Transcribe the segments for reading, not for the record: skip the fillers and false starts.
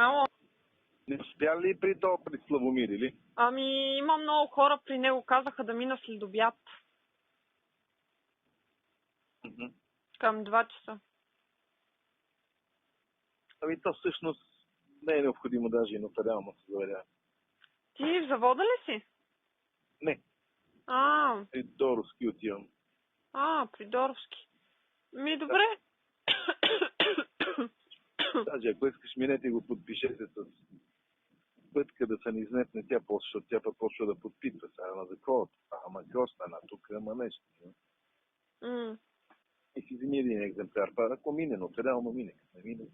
Ало. Не успя ли при то при Славомир, или? Ами, има много хора при него, казаха да мина след обяд. Към 2 часа. Ами то всъщност не е необходимо даже и нотариално се заверява. Ти в завода ли си? Не, А, при Доровски отивам. при Доровски. Ми, добре. Даже ако искаш, минете и го подпишете с пътка да се ни изнетне тя, защото тя пък почва да подпитва. Сега, ама за какво? Ама какво стана тук? Ама нещо. И си вземи един екземпляр. Ако мине, но реално мине. Не мине.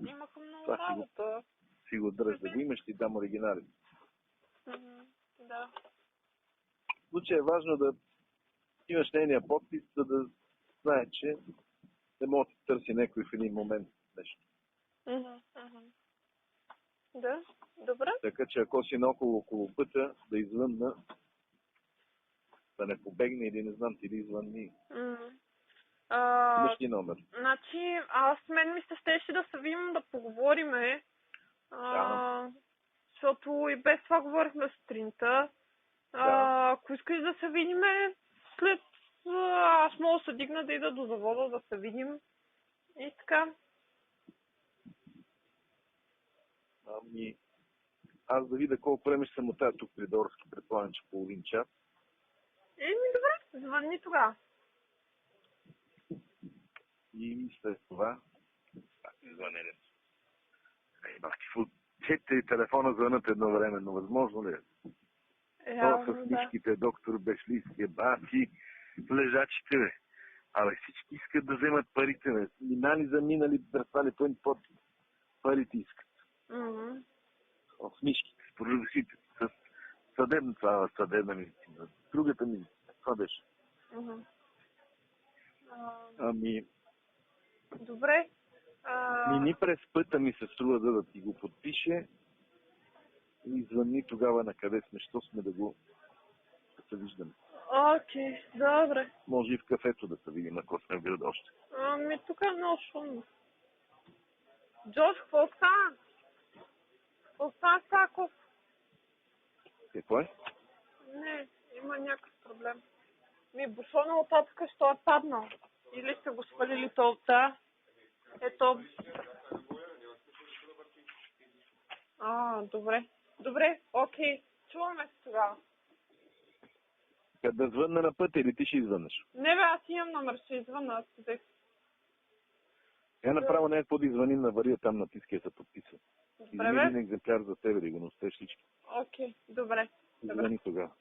Имаха много Това работа. си го дръж да го имаш, ти дам оригиналите. Да. В случай е важно да имаш нейния подпис, за да знае, че не може да търси някой в един момент нещо. Да, добре. Така че ако си наоколо около пътя, да извънна, да не побегне или не знам ти да извънни. Имаш ли номер? Значи, мен ми се щеше да се видим да поговориме, защото и без това говорихме сутринта. Ако искаш да се видиме, след аз мога да се дигна да ида до завода да се видим. И така. Ами, аз да видя колко време ще съм от тук при Доровски, предполагам, че половин час. Добре, звънни тогава. И след това... звънене. Четири телефона звънат едновременно. Възможно ли е? Това с книжките, доктор Бешлийския, ти лежачите, бе. Абе, всички искат да вземат парите, бе. Минали за минали, престали под парите искат. С книжките, с продължителите, с съдебна медицина. Другата медицина. Това беше. Ами... Добре. Мини през пътя ми се струва да ти го подпише и звънни тогава на къде сме, що сме да се виждаме. Окей, добре. Може и в кафето да се видим, ако сме в град още. Ами тук е много шумно. Джош, какво стана? Какво стана, Саков? Какво е? Не, има някакъв проблем. Бушона от татъка, що е паднал. Или сте го свалили толкова? Ето. Добре. Добре, окей. Чуваме се тогава. Да звънна на пътя или ти ще извъннеш? Не бе, аз имам номер, ще извънна, аз си взех. Направо някакво да извъним на вария, там натиска и се подписва. Добре, един екземпляр за тебе да го носиш всички. Окей, добре. Извъни тогава.